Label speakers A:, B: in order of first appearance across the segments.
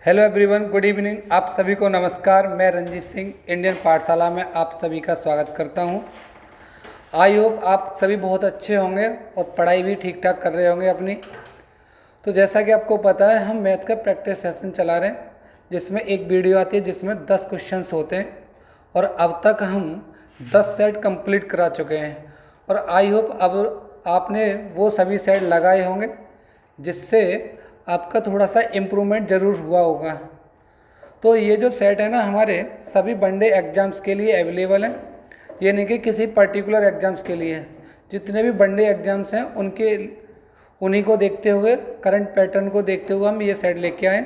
A: Hello everyone, good evening. आप सभी को नमस्कार। मैं रंजीत सिंह इंडियन पाठशाला में आप सभी का स्वागत करता हूं। आई होप आप सभी बहुत अच्छे होंगे और पढ़ाई भी ठीक ठाक कर रहे होंगे अपनी। तो जैसा कि आपको पता है, हम मैथ का प्रैक्टिस सेशन चला रहे हैं जिसमें एक वीडियो आती है जिसमें 10 क्वेश्चंस होते हैं और अब तक हम 10 सेट कंप्लीट करा चुके हैं। और आई होप अब आपने वो सभी सेट लगाए होंगे जिससे आपका थोड़ा सा इम्प्रूवमेंट ज़रूर हुआ होगा। तो ये जो सेट है ना, हमारे सभी वनडे एग्ज़ाम्स के लिए अवेलेबल है, ये नहीं कि किसी पर्टिकुलर एग्ज़ाम्स के लिए। जितने भी वनडे एग्ज़ाम्स हैं उन्हीं को देखते हुए, करंट पैटर्न को देखते हुए हम ये सेट लेके आए।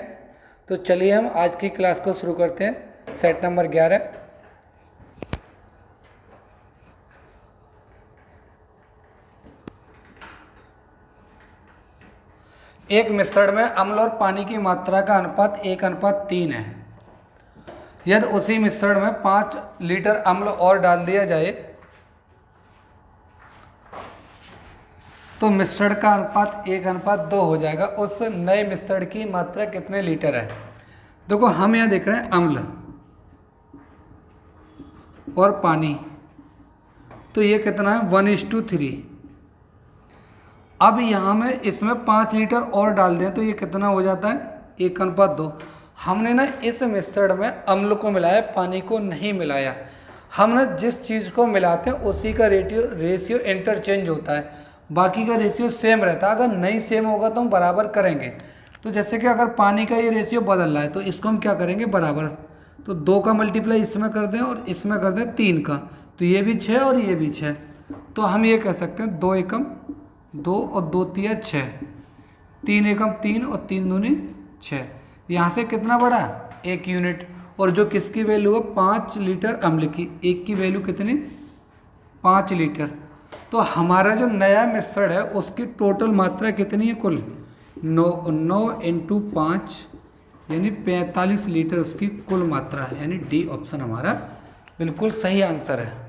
A: तो चलिए हम आज की क्लास को शुरू करते हैं। Set number 11। एक मिश्रण में अम्ल और पानी की मात्रा का अनुपात 1:3 है। यदि उसी मिश्रण में 5 लीटर अम्ल और डाल दिया जाए तो मिश्रण का अनुपात 1:2 हो जाएगा। उस नए मिश्रण की मात्रा कितने लीटर है? देखो, हम यहाँ देख रहे हैं अम्ल और पानी, तो ये कितना है 1:3। अब यहाँ में इसमें 5 लीटर और डाल दें तो ये कितना हो जाता है 1:2। हमने ना इस मिश्रण में अम्ल को मिलाया, पानी को नहीं मिलाया। हम ना जिस चीज़ को मिलाते हैं उसी का रेशियो इंटरचेंज होता है, बाकी का रेशियो सेम रहता है। अगर नहीं सेम होगा तो हम बराबर करेंगे। तो जैसे कि अगर पानी का ये रेशियो बदल रहा है तो इसको हम क्या करेंगे, बराबर। तो 2 का मल्टीप्लाई इसमें कर दें और इसमें कर दें 3 का, तो ये भी 6 और ये भी 6। तो हम ये कह सकते हैं 2 एकम 2 और 2 तिया 6, 3 एकम 3 और 3 दूनी 6। यहाँ से कितना बढ़ा 1 यूनिट। और जो किसकी वैल्यू है 5 लीटर अम्ल की, एक की वैल्यू कितनी 5 लीटर। तो हमारा जो नया मिश्रण है उसकी टोटल मात्रा कितनी है कुल 9 × 5 यानी 45 लीटर उसकी कुल मात्रा है। यानी डी ऑप्शन हमारा बिल्कुल सही आंसर है।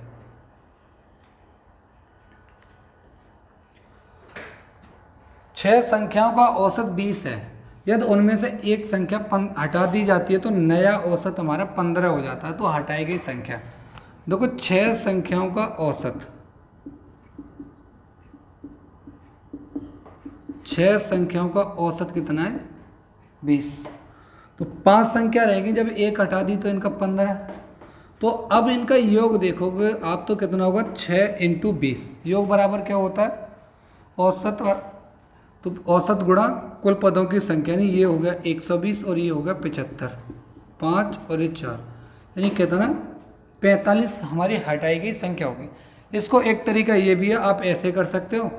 A: छह संख्याओं का औसत 20 है। यदि उनमें से एक संख्या हटा दी जाती है तो नया औसत हमारा 15 हो जाता है। तो हटाई गई संख्या, देखो 6 संख्याओं का औसत, 6 संख्याओं का औसत कितना है 20। तो 5 संख्या रहेगी, जब एक हटा दी तो इनका 15। तो अब इनका योग देखोगे आप तो कितना होगा 6 × 20। योग बराबर क्या होता है औसत, तो औसत गुणा कुल पदों की संख्या, यानी ये हो गया 120 और ये हो गया 75, 5 और ये 4, यानी कितना 45 हमारी हटाई गई संख्या होगी। इसको एक तरीका ये भी है, आप ऐसे कर सकते हो,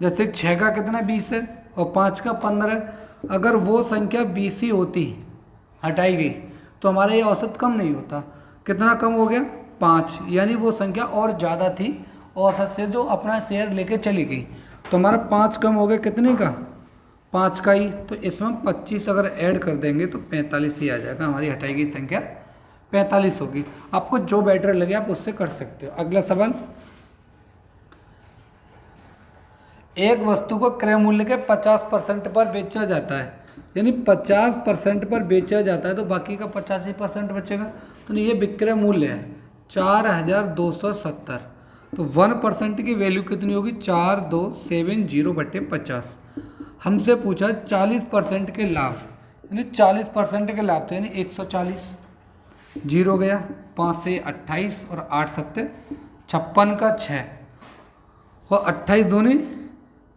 A: जैसे 6 का कितना 20 है और 5 का 15 है। अगर वो संख्या 20 ही होती, हटाई गई, तो हमारा ये औसत कम नहीं होता। कितना कम हो गया 5, यानी वो संख्या और ज़्यादा थी औसत से, जो अपना शेयर लेके चली गई। तो हमारा 5 कम हो गया कितने का 5 का ही। तो इसमें 25 अगर ऐड कर देंगे तो 45 ही आ जाएगा। हमारी हटाई गई संख्या 45 होगी। आपको जो बेटर लगे आप उससे कर सकते हो। अगला सवाल, एक वस्तु को क्रय मूल्य के 50% पर बेचा जाता है, यानी 50% पर बेचा जाता है तो बाकी का 85% बचेगा। तो ये विक्रय मूल्य है 4270। तो 1% की वैल्यू कितनी होगी 4270/50। हमसे पूछा 40% के लाभ, यानी 40% के लाभ, तो यानी 140। 0 गया, 5 से 28 और 8 सत्ते 56 का 6 और 28 दूनी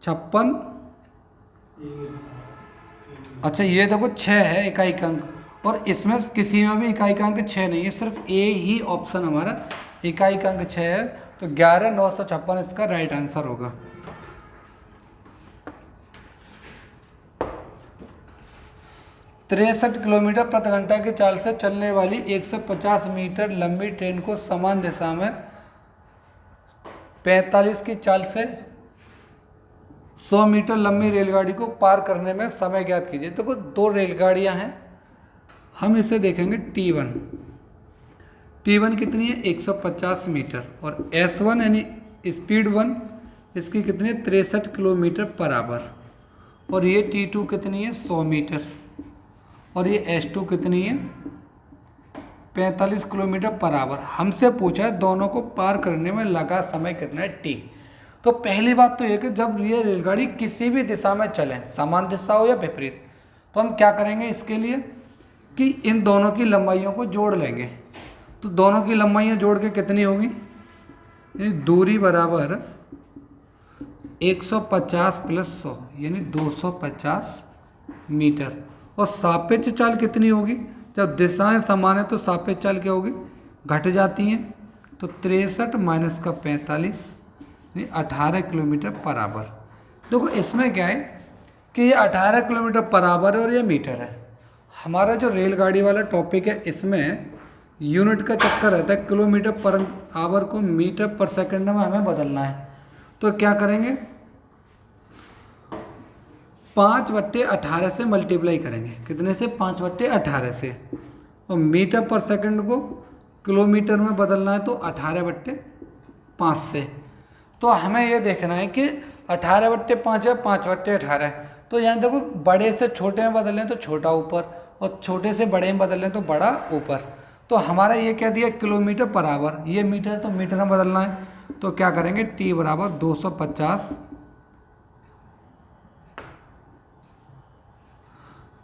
A: 56। अच्छा, ये देखो 6 है इकाई का अंक, और इसमें किसी में भी इकाई का अंक 6 नहीं है, सिर्फ ए ही ऑप्शन हमारा इकाई का अंक 6 है। तो 11,956 इसका राइट आंसर होगा। तिरसठ किलोमीटर प्रति घंटा की चाल से चलने वाली 150 मीटर लंबी ट्रेन को समान दिशा में 45 की चाल से 100 मीटर लंबी रेलगाड़ी को पार करने में समय ज्ञात कीजिए। तो कुछ 2 रेलगाड़ियां हैं, हम इसे देखेंगे T1 कितनी है 150 मीटर, और S1 यानी स्पीड 1 इसकी कितनी है 63 किलोमीटर पर आवर, और ये T2 कितनी है 100 मीटर, और ये S2 कितनी है 45 किलोमीटर पर आवर। हमसे पूछा है दोनों को पार करने में लगा समय कितना है T। तो पहली बात तो ये कि जब ये रेलगाड़ी किसी भी दिशा में चले, समान दिशा हो या विपरीत, तो हम क्या करेंगे इसके लिए कि इन दोनों की लंबाइयों को जोड़ लेंगे। तो दोनों की लंबाइयाँ जोड़ के कितनी होगी, यानी दूरी बराबर 150 प्लस 100 यानी 250 मीटर। और सापेक्ष चाल कितनी होगी, जब दिशाएं समान है तो सापेक्ष चाल क्या होगी, घट जाती हैं। तो 63 माइनस का 45 यानी 18 किलोमीटर पर आवर। देखो इसमें क्या है कि ये 18 किलोमीटर पर आवर है और ये मीटर है। हमारा जो रेलगाड़ी वाला टॉपिक है इसमें यूनिट का चक्कर रहता है, किलोमीटर पर आवर को मीटर पर सेकंड में हमें बदलना है। तो क्या करेंगे 5/18 से मल्टीप्लाई करेंगे, कितने से 5/18 से, और मीटर पर सेकंड को किलोमीटर में बदलना है तो 18/5 से। तो हमें ये देखना है कि 18/5 है 5/18। तो यहाँ देखो बड़े से छोटे में बदल लें तो छोटा ऊपर, और छोटे से बड़े में बदल लें तो बड़ा ऊपर। तो हमारा ये क्या दिया किलोमीटर पर आवर, ये मीटर तो मीटर में बदलना है। तो क्या करेंगे T बराबर 250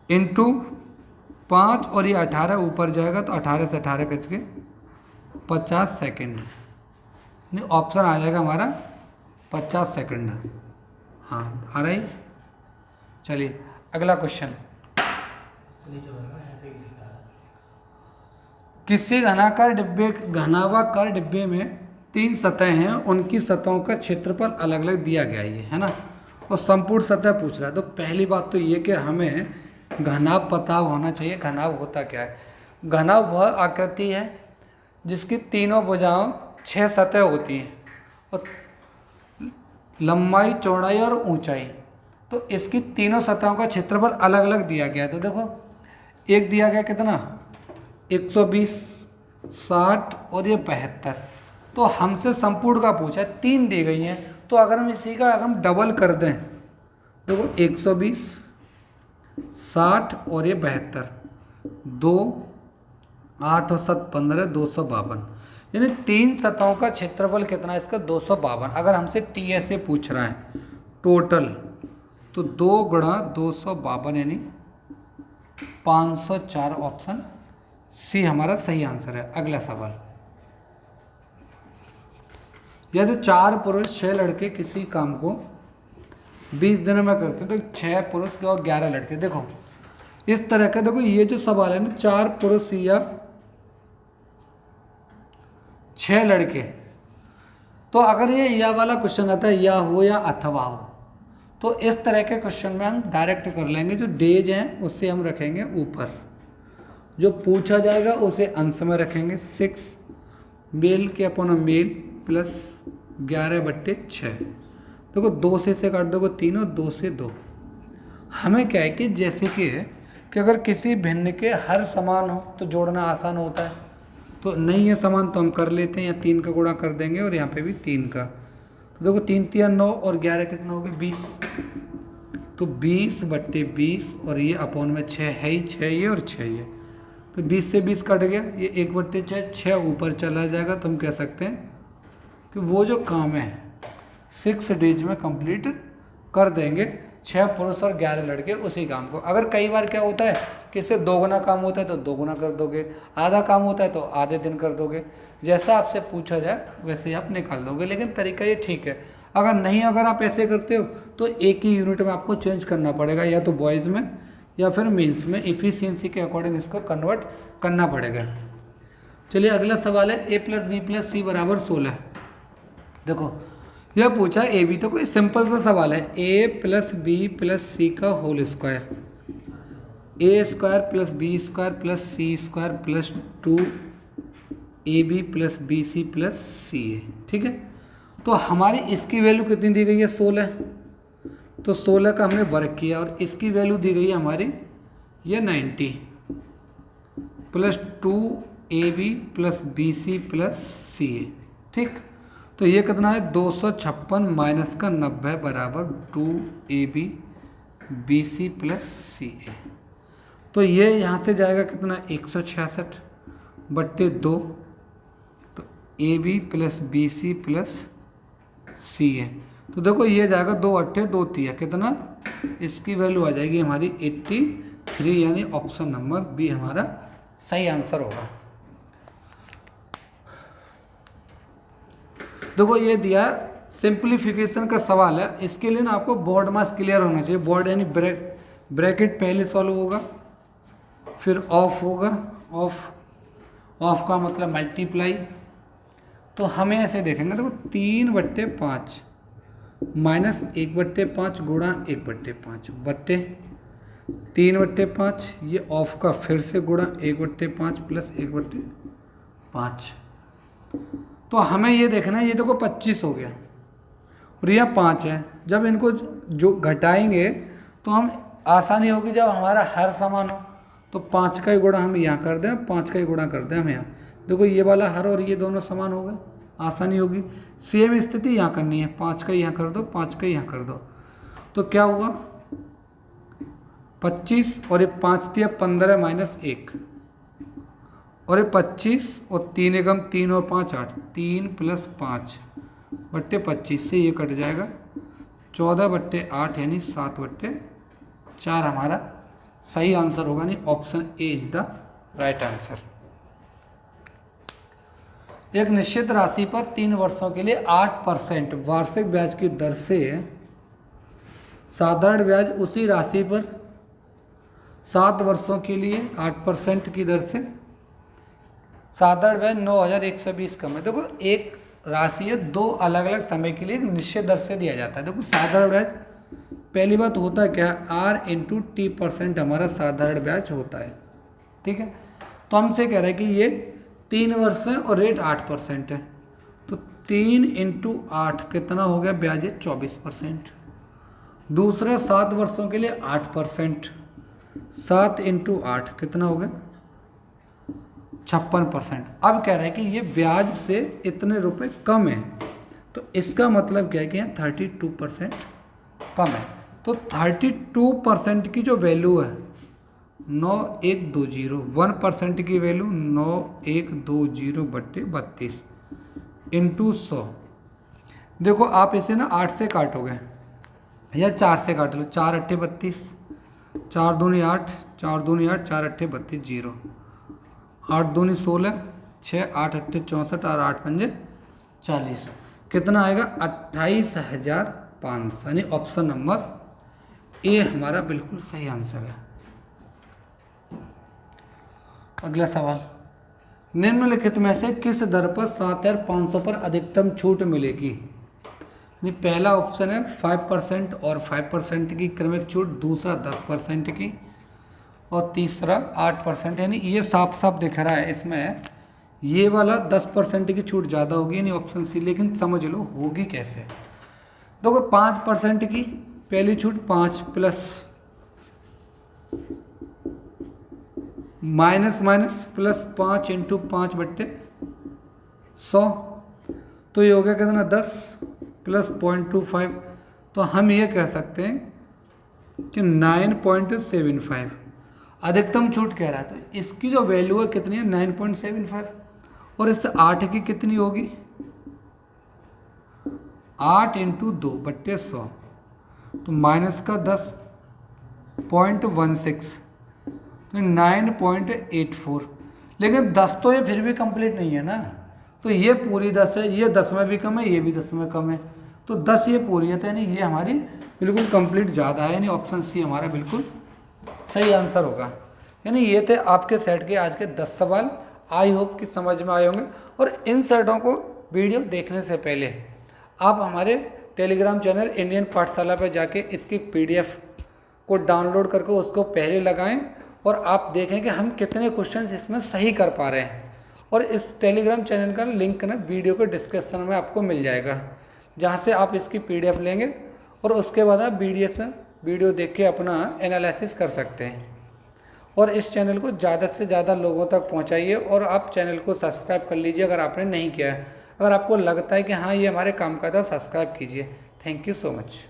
A: इंटू 5 और ये 18 ऊपर जाएगा तो 18 से 18 कच के 50 सेकेंड, यानी ऑप्शन आ जाएगा हमारा 50 सेकेंड। हाँ आ रहा ही। चलिए अगला क्वेश्चन। किसी घनावाकार डिब्बे में 3 सतहें हैं, उनकी सतहों का क्षेत्रफल अलग अलग दिया गया है ना, और संपूर्ण सतह पूछ रहा है। तो पहली बात तो ये कि हमें घनाभ पता होना चाहिए। घनाभ होता क्या है, घनाभ वह आकृति है जिसकी तीनों भुजाओं 6 सतह होती हैं और लंबाई चौड़ाई और ऊंचाई। तो इसकी तीनों सतहों का क्षेत्रफल अलग अलग दिया गया है। तो देखो एक दिया गया कितना 120, 60 और ये 75। तो हमसे संपूर्ण का पूछा है, 3 दी गई हैं। तो अगर हम इसी का अगर हम डबल कर दें, देखो 120, 60 और ये 72, 2, 8 और 7 15, 252, यानी 3 सतहों का क्षेत्रफल कितना है इसका 252। अगर हमसे टी ऐसे पूछ रहा है टोटल, तो 2 गुणा 252 यानी 504। ऑप्शन सी हमारा सही आंसर है। अगला सवाल, यदि 4 पुरुष 6 लड़के किसी काम को 20 दिनों में करते हैं तो 6 पुरुष और 11 लड़के। देखो इस तरह का, देखो ये जो सवाल है ना 4 पुरुष या 6 लड़के, तो अगर ये या वाला क्वेश्चन आता है या हो या अथवा हो, तो इस तरह के क्वेश्चन में हम डायरेक्ट कर लेंगे। जो डेज हैं उससे हम रखेंगे ऊपर, जो पूछा जाएगा उसे अंश में रखेंगे। 6 मेल के अपॉन मेल प्लस 11/6। देखो 2 से काट दोगे 3 और 2 से 2। हमें क्या है कि जैसे कि अगर किसी भिन्न के हर समान हो तो जोड़ना आसान होता है, तो नहीं है समान तो हम कर लेते हैं, या 3 का गुणा कर देंगे और यहाँ पे भी 3 का। तो देखो 3 3 9 और 11 कितना हो गया 20। तो 20/20 और ये अपॉन में 6 है ही, 6 ये और 6 ये, तो 20 से 20 कट गया, ये 1/6, 6 ऊपर चला जाएगा। तो हम कह सकते हैं कि वो जो काम है 6 डेज में कंप्लीट कर देंगे 6 पुरुष और 11 लड़के उसी काम को। अगर कई बार क्या होता है कि इससे 2 गुना काम होता है तो 2 गुना कर दोगे, आधा काम होता है तो आधे दिन कर दोगे, जैसा आपसे पूछा जाए वैसे ही आप निकाल दोगे। लेकिन तरीका ये ठीक है। अगर नहीं, अगर आप ऐसे करते हो तो एक ही यूनिट में आपको चेंज करना पड़ेगा, या तो बॉयज़ में या फिर मेंस में। इफिशियंसी के अकॉर्डिंग इसको कन्वर्ट करना पड़ेगा। चलिए अगला सवाल है a + b + c = 16। देखो यह पूछा ए बी, तो कोई सिंपल सा सवाल है। a + b + c का whole square, a² + b² + c² + 2ab + bc + ca। ठीक है, तो हमारी इसकी वैल्यू कितनी दी गई है 16। तो 16 का हमने वर्ग किया और इसकी वैल्यू दी गई है हमारी ये 90 + 2ab + bc + ca। ठीक, तो ये कितना है 256 माइनस का 90 बराबर 2ab bc + ca। तो ये यहाँ से जाएगा कितना 166/2, तो AB plus BC plus CA। तो देखो ये जाएगा 2 अट्ठे 2 तिया कितना, इसकी वैल्यू आ जाएगी हमारी 83, यानी ऑप्शन नंबर बी हमारा सही आंसर होगा। देखो ये दिया सिंप्लीफिकेशन का सवाल है, इसके लिए ना आपको बोर्ड मास क्लियर होना चाहिए। बोर्ड यानी ब्रैकेट पहले सॉल्व होगा, फिर ऑफ होगा, ऑफ का मतलब मल्टीप्लाई। तो हमें ऐसे देखेंगे, देखो 3/5 माइनस 1/5 गुणा 1/5 बट्टे 3/5, ये ऑफ का फिर से गुणा 1/5 प्लस 1/5। तो हमें ये देखना है, ये देखो 25 हो गया और यह 5 है। जब इनको जो घटाएंगे तो हम आसानी होगी, जब हमारा हर समान हो तो 5 का ही गुणा हम यहाँ कर दें, 5 का ही गुणा कर दें हम यहाँ। देखो ये वाला हर और ये दोनों समान हो गए, आसानी होगी। सेम स्थिति यहाँ करनी है, 5 का यहाँ कर दो, 5 का यहाँ कर दो, तो क्या हुआ 25 और ये 5 दिया 15 माइनस 1 और ये 25 और 3 एकम 3 और 5 8, 3 प्लस 5/25 से ये कट जाएगा 14/8 यानी 7/4 हमारा सही आंसर होगा, नहीं option A is the right answer. एक निश्चित राशि पर 3 वर्षों के लिए 8% वार्षिक ब्याज की दर से साधारण ब्याज उसी राशि पर 7 वर्षों के लिए 8% की दर से साधारण ब्याज 9,120 कम है। देखो एक राशि है, 2 अलग अलग समय के लिए एक निश्चित दर से दिया जाता है। देखो साधारण ब्याज, पहली बात होता है क्या, R/T% हमारा साधारण ब्याज होता है, ठीक है। तो हमसे कह रहा है कि ये 3 वर्ष है और रेट 8% है, तो 3 × 8 कितना हो गया ब्याज है 24%। दूसरा 7 वर्षों के लिए 8%, 7 × 8 कितना हो गया 56%। अब कह रहा है कि ये ब्याज से इतने रुपए कम है, तो इसका मतलब क्या है कि यहाँ 32% कम है। तो 32% की जो वैल्यू है 9120, 1% की वैल्यू 9120/32 इंटू 100। देखो आप इसे ना 8 से काटोगे या 4 से काट लो, 4 अट्ठे 32, 4 दूनी 8, 4 दूनी 8, 4 अट्ठे 32, 0, 8 दूनी 16, 6 8 अट्ठे 64 और 8 पंजे 40, कितना आएगा 28,500, यानी ऑप्शन नंबर ए हमारा बिल्कुल सही आंसर है। अगला सवाल, निम्नलिखित में से किस दर पर 7,500 पर अधिकतम छूट मिलेगी। पहला ऑप्शन है 5% और 5% की क्रमिक छूट, दूसरा 10% की और तीसरा 8%। यानी ये साफ साफ दिख रहा है इसमें ये वाला 10% की छूट ज़्यादा होगी, यानी ऑप्शन सी। लेकिन समझ लो होगी कैसे। देखो 5% की पहली छूट 5 प्लस माइनस माइनस प्लस 5 × 5/100, तो ये हो गया कितना 10 प्लस 0.25, तो हम ये कह सकते हैं कि 9.75 अधिकतम छूट कह रहा है। तो इसकी जो वैल्यू है कितनी है 9.75 और इससे 8 की कितनी होगी 8 × 2/100, तो माइनस का 10.16 तो 9.84। लेकिन 10 तो ये फिर भी कंप्लीट नहीं है ना, तो ये पूरी 10 है, ये 10 में भी कम है, ये भी 10 में कम है, तो 10 ये पूरी है, तो यानी ये हमारी बिल्कुल कंप्लीट ज़्यादा है, यानी ऑप्शन सी हमारा बिल्कुल सही आंसर होगा। यानी ये थे आपके सेट के आज के 10 सवाल। आई होप कि समझ में आए होंगे। और इन सेटों को वीडियो देखने से पहले आप हमारे टेलीग्राम चैनल इंडियन पाठशाला पर जाके इसकी PDF को डाउनलोड करके उसको पहले लगाएं और आप देखें कि हम कितने क्वेश्चंस इसमें सही कर पा रहे हैं। और इस टेलीग्राम चैनल का लिंक ना वीडियो के डिस्क्रिप्शन में आपको मिल जाएगा, जहां से आप इसकी PDF लेंगे और उसके बाद आप वीडियो देख के अपना एनालिसिस कर सकते हैं। और इस चैनल को ज़्यादा से ज़्यादा लोगों तक पहुंचाइए और आप चैनल को सब्सक्राइब कर लीजिए अगर आपने नहीं किया है। अगर आपको लगता है कि हाँ ये हमारे काम का था, सब्सक्राइब कीजिए। Thank you so much.